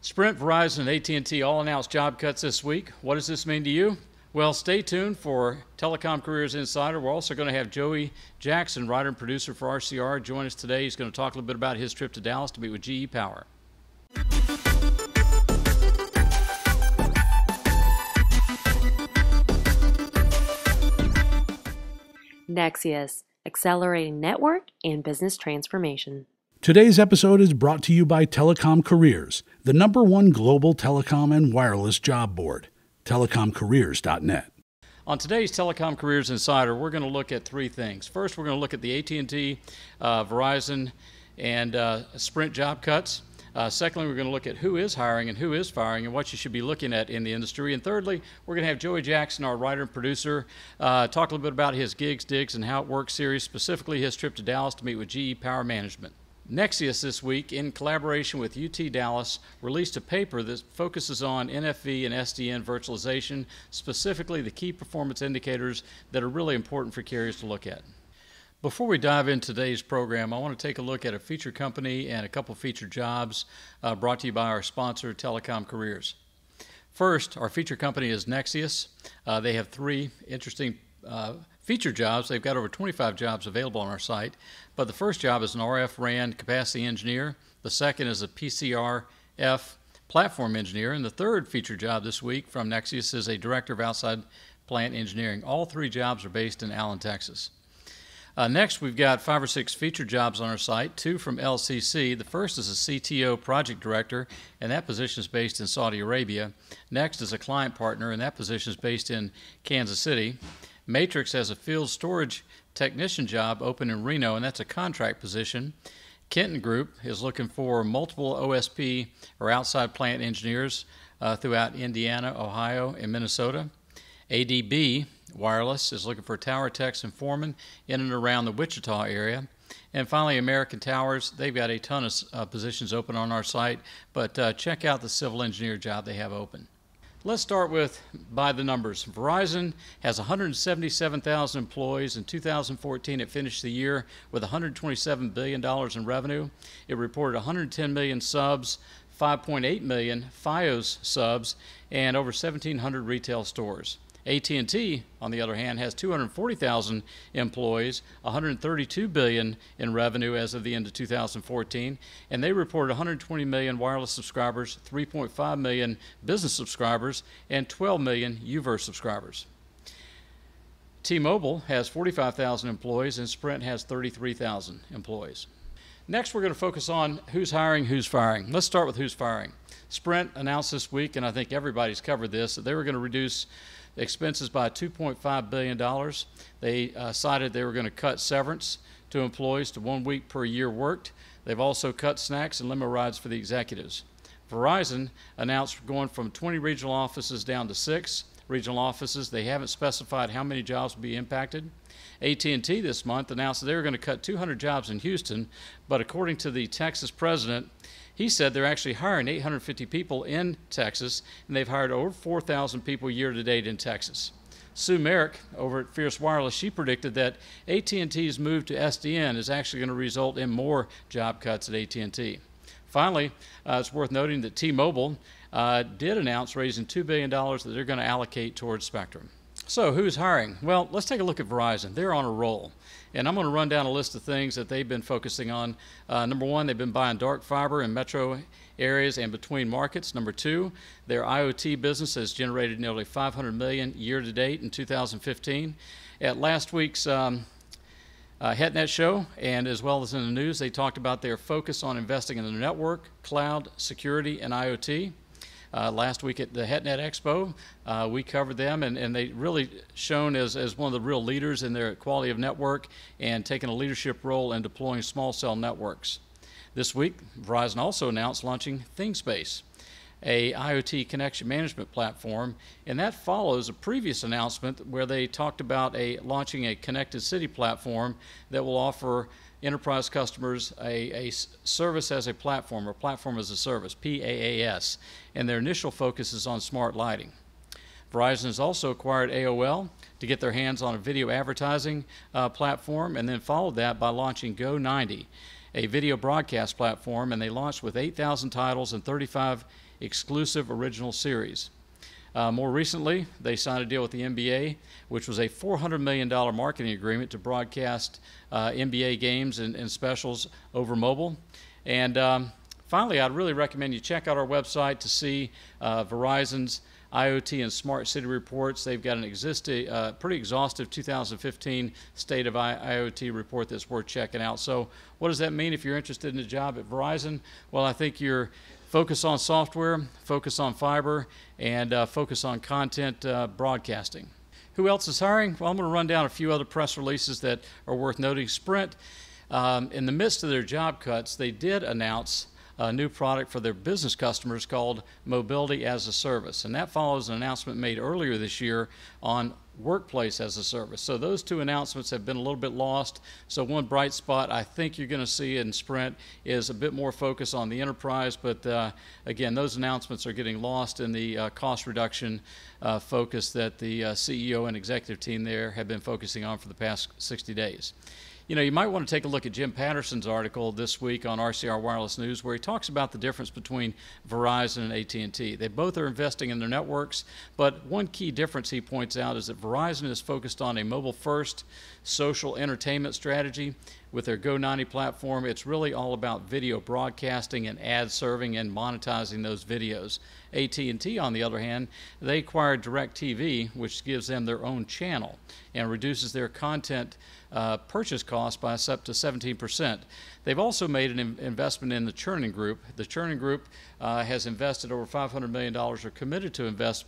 Sprint, Verizon, and AT&T all announced job cuts this week. What does this mean to you? Well, stay tuned for Telecom Careers Insider. We're also going to have Joey Jackson, writer and producer for RCR, join us today. He's going to talk a little bit about his trip to Dallas to meet with GE Power. Nexius, accelerating network and business transformation. Today's episode is brought to you by Telecom Careers, the #1 global telecom and wireless job board. telecomcareers.net. On today's Telecom Careers Insider, we're going to look at three things. First, we're going to look at the AT&T, Verizon, and Sprint job cuts. Secondly, we're going to look at who is hiring and who is firing and what you should be looking at in the industry. And thirdly, we're going to have Joey Jackson, our writer and producer, talk a little bit about his gigs, digs, and how it works series, specifically his trip to Dallas to meet with GE Power Management. Nexius this week, in collaboration with UT Dallas, released a paper that focuses on NFV and SDN virtualization, specifically the key performance indicators that are really important for carriers to look at. Before we dive into today's program, I want to take a look at a featured company and a couple featured jobs brought to you by our sponsor, Telecom Careers. First, our featured company is Nexius. They have three interesting featured jobs. They've got over 25 jobs available on our site, but the first job is an RF RAN capacity engineer. The second is a PCRF platform engineer, and the third featured job this week from Nexius is a director of outside plant engineering. All three jobs are based in Allen, Texas. Next, we've got 5 or 6 featured jobs on our site, 2 from LCC. The first is a CTO project director, and that position is based in Saudi Arabia. Next is a client partner, and that position is based in Kansas City. Matrix has a field storage technician job open in Reno, and that's a contract position. Kenton Group is looking for multiple OSP or outside plant engineers throughout Indiana, Ohio, and Minnesota. ADB Wireless is looking for tower techs and foremen in and around the Wichita area. And finally, American Towers, they've got a ton of positions open on our site, but check out the civil engineer job they have open. Let's start with by the numbers. Verizon has 177,000 employees. In 2014, it finished the year with $127 billion in revenue. It reported 110 million subs, 5.8 million FiOS subs, and over 1,700 retail stores. AT&T, on the other hand, has 240,000 employees, 132 billion in revenue as of the end of 2014, and they reported 120 million wireless subscribers, 3.5 million business subscribers, and 12 million UVerse subscribers. T-Mobile has 45,000 employees, and Sprint has 33,000 employees. Next, we're going to focus on who's hiring, who's firing. Let's start with who's firing. Sprint announced this week, and I think everybody's covered this, that they were going to reduce expenses by $2.5 billion. They cited they were going to cut severance to employees to 1 week per year worked. They've also cut snacks and limo rides for the executives. Verizon announced going from 20 regional offices down to 6 regional offices. They haven't specified how many jobs will be impacted. AT&T this month announced that they were going to cut 200 jobs in Houston, but according to the Texas president, he said they're actually hiring 850 people in Texas, and they've hired over 4,000 people year to date in Texas. Sue Marek over at Fierce Wireless, she predicted that AT&T's move to SDN is actually going to result in more job cuts at AT&T. Finally, it's worth noting that T-Mobile did announce raising $2 billion that they're going to allocate towards spectrum. So who's hiring? Well, let's take a look at Verizon. They're on a roll. And I'm going to run down a list of things that they've been focusing on. Number 1, they've been buying dark fiber in metro areas and between markets. Number 2, their IoT business has generated nearly $500 million year to date in 2015. At last week's HetNet show, and as well as in the news, they talked about their focus on investing in the network, cloud, security, and IoT. Last week at the HetNet Expo, we covered them, and they really shown as one of the real leaders in their quality of network and taking a leadership role in deploying small cell networks. This week, Verizon also announced launching ThingSpace, a IoT connection management platform, and that follows a previous announcement where they talked about launching a connected city platform that will offer enterprise customers a service as a platform, or platform as a service, PaaS, and their initial focus is on smart lighting. Verizon has also acquired AOL to get their hands on a video advertising platform, and then followed that by launching Go90, a video broadcast platform, and they launched with 8,000 titles and 35 exclusive original series. More recently, they signed a deal with the NBA, which was a $400 million marketing agreement to broadcast NBA games and specials over mobile. And finally, I'd really recommend you check out our website to see Verizon's IoT and Smart City reports. They've got an pretty exhaustive 2015 State of IoT report that's worth checking out. So what does that mean if you're interested in a job at Verizon? Well, I think you're focus on software, focus on fiber, and focus on content broadcasting. Who else is hiring? Well, I'm going to run down a few other press releases that are worth noting. Sprint, in the midst of their job cuts, they did announce a new product for their business customers called Mobility as a Service, and that follows an announcement made earlier this year on Workplace as a Service. So those two announcements have been a little bit lost. So one bright spot I think you're going to see in Sprint is a bit more focus on the enterprise, but again, those announcements are getting lost in the cost reduction focus that the CEO and executive team there have been focusing on for the past 60 days. You know, you might want to take a look at Jim Patterson's article this week on RCR Wireless News, where he talks about the difference between Verizon and AT&T. They both are investing in their networks, but one key difference he points out is that Verizon is focused on a mobile-first social entertainment strategy. With their Go90 platform, it's really all about video broadcasting and ad serving and monetizing those videos. AT&T, on the other hand, they acquired DirecTV, which gives them their own channel and reduces their content purchase cost by up to 17%. They've also made an investment in the Churning Group. The Churning Group has invested over $500 million, or committed to invest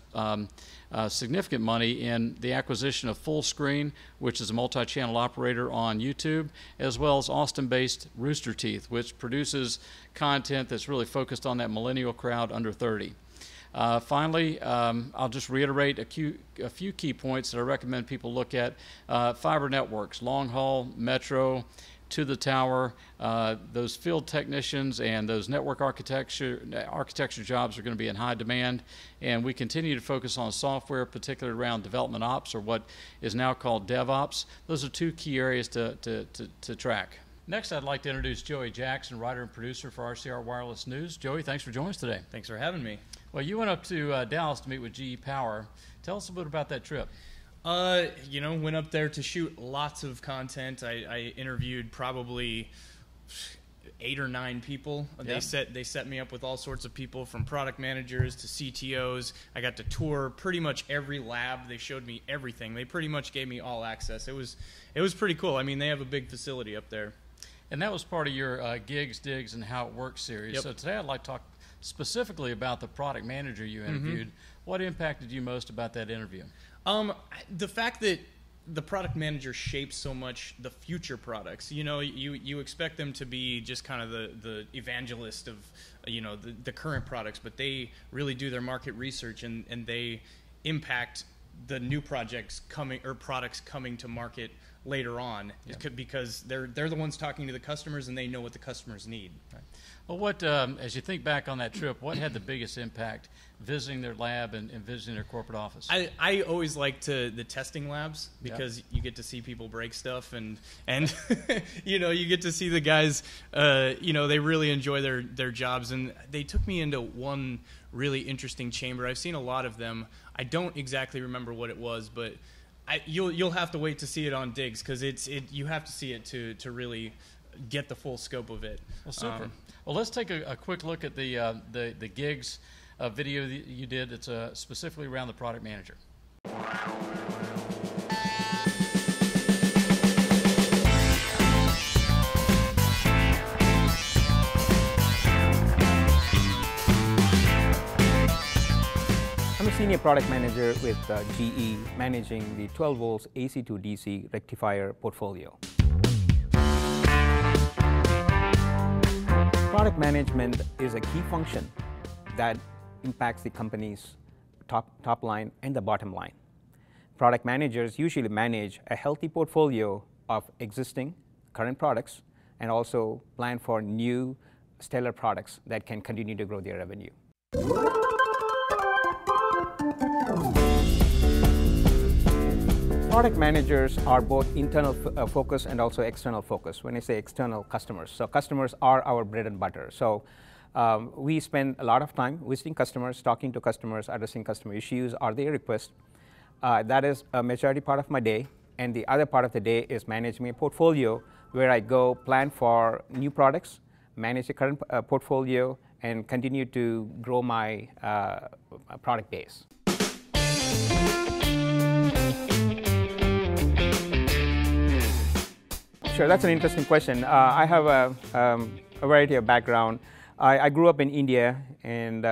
significant money in the acquisition of Fullscreen, which is a multi-channel operator on YouTube, as well as Austin-based Rooster Teeth, which produces content that's really focused on that millennial crowd under 30. Finally, I'll just reiterate a few key points that I recommend people look at. Fiber networks, long haul, metro, to the tower, those field technicians and those network architecture jobs are going to be in high demand, and we continue to focus on software, particularly around development ops, or what is now called DevOps. Those are two key areas to track. Next, I'd like to introduce Joey Jackson, writer and producer for RCR Wireless News. Joey, thanks for joining us today. Thanks for having me. Well, you went up to Dallas to meet with GE Power. Tell us a bit about that trip. You know, went up there to shoot lots of content. I interviewed probably 8 or 9 people. Yeah. They set me up with all sorts of people, from product managers to CTOs. I got to tour pretty much every lab. They showed me everything. They pretty much gave me all access. It was pretty cool. I mean, they have a big facility up there. And that was part of your Gigs, Digs, and How It Works series. Yep. So today I'd like to talk specifically about the product manager you interviewed. What impacted you most about that interview? The fact that the product manager shapes so much the future products. You know, you expect them to be just kind of the evangelist of, you know, the current products, but they really do their market research, and they impact the new projects coming, or products coming to market later on. Yeah. Because they're the ones talking to the customers, and they know what the customers need. Right. Well, what as you think back on that trip, what had the biggest impact visiting their lab and visiting their corporate office? I always liked the testing labs, because you get to see people break stuff, and you know, you get to see the guys, you know, they really enjoy their jobs. And they took me into one really interesting chamber. I've seen a lot of them. I don't exactly remember what it was, but you'll have to wait to see it on Digs, because you have to see it to really get the full scope of it. Well, super. Well, let's take a quick look at the Gigs video that you did. It's specifically around the product manager. I'm a senior product manager with GE, managing the 12 volts AC to DC rectifier portfolio. Product management is a key function that impacts the company's top line and the bottom line. Product managers usually manage a healthy portfolio of existing current products, and also plan for new stellar products that can continue to grow their revenue. Product managers are both internal focus and also external focus. When I say external, customers. So customers are our bread and butter. So we spend a lot of time visiting customers, talking to customers, addressing customer issues or their requests. That is a majority part of my day. And the other part of the day is managing a portfolio where I go plan for new products, manage the current portfolio, and continue to grow my product base. Sure, that's an interesting question. I have a variety of background. I grew up in India and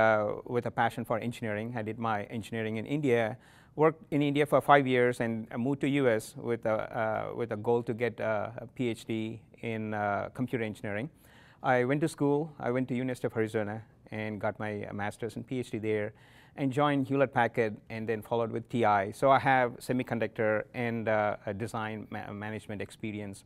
with a passion for engineering. I did my engineering in India, worked in India for 5 years, and moved to US with a goal to get a PhD in computer engineering. I went to school. I went to University of Arizona and got my master's and PhD there, and joined Hewlett-Packard, and then followed with TI. So I have semiconductor and a design management experience.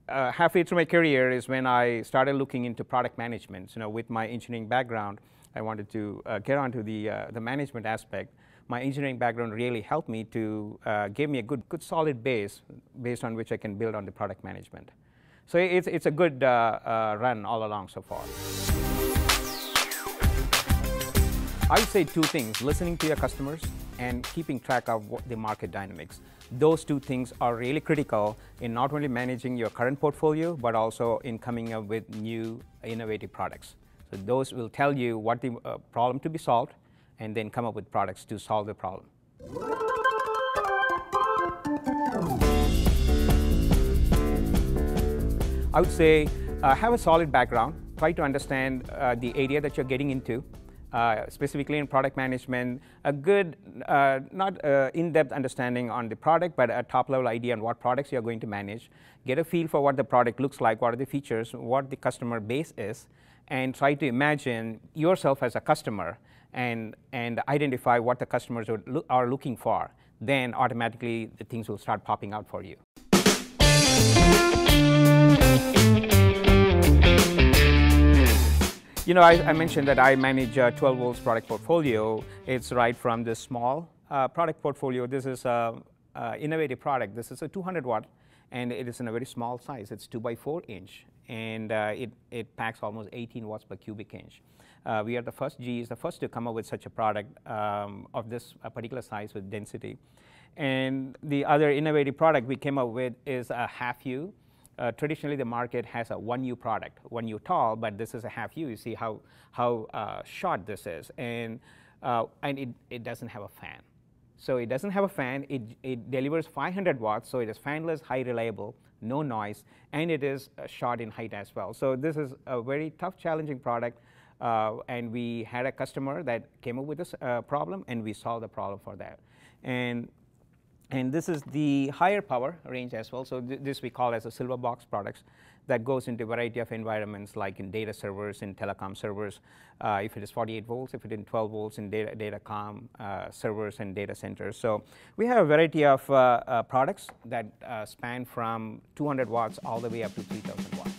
Halfway through my career is when I started looking into product management. So, with my engineering background, I wanted to get onto the management aspect. My engineering background really helped me to give me a good solid base based on which I can build on the product management. So it's a good run all along so far. I would say two things: listening to your customers and keeping track of the market dynamics. Those two things are really critical in not only managing your current portfolio, but also in coming up with new innovative products. So those will tell you what the problem to be solved, and then come up with products to solve the problem. I would say have a solid background. Try to understand the area that you're getting into. Specifically in product management, a good, not in-depth understanding on the product, but a top-level idea on what products you're going to manage. Get a feel for what the product looks like, what are the features, what the customer base is, and try to imagine yourself as a customer and identify what the customers are looking for. Then automatically the things will start popping out for you. I mentioned that I manage 12 volts product portfolio. It's right from the small product portfolio. This is an innovative product. This is a 200 watt, and it is in a very small size. It's 2 by 4 inch, and it packs almost 18 watts per cubic inch. We are the first, GE is the first to come up with such a product of this particular size with density. And the other innovative product we came up with is a half U. Traditionally, the market has a 1U product, 1U tall, but this is a half U. You see how short this is, and it doesn't have a fan. So it doesn't have a fan. It delivers 500 watts, so it is fanless, high reliable, no noise, and it is short in height as well. So this is a very tough, challenging product, and we had a customer that came up with this problem, and we solved the problem for that. And this is the higher power range as well. So this we call as a silver box products that goes into a variety of environments, like in data servers, in telecom servers, if it is 48 volts, if it is 12 volts in datacom servers and data centers. So we have a variety of products that span from 200 watts all the way up to 3,000 watts.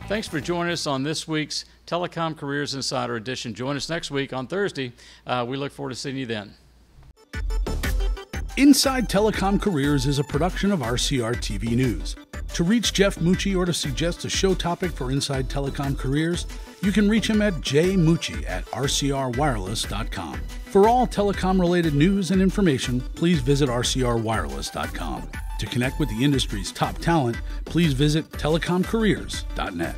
Thanks for joining us on this week's Telecom Careers Insider Edition. Join us next week on Thursday. We look forward to seeing you then. Inside Telecom Careers is a production of RCR TV News. To reach Jeff Mucci or to suggest a show topic for Inside Telecom Careers, you can reach him at jmucci@rcrwireless.com. For all telecom-related news and information, please visit rcrwireless.com. To connect with the industry's top talent, please visit telecomcareers.net.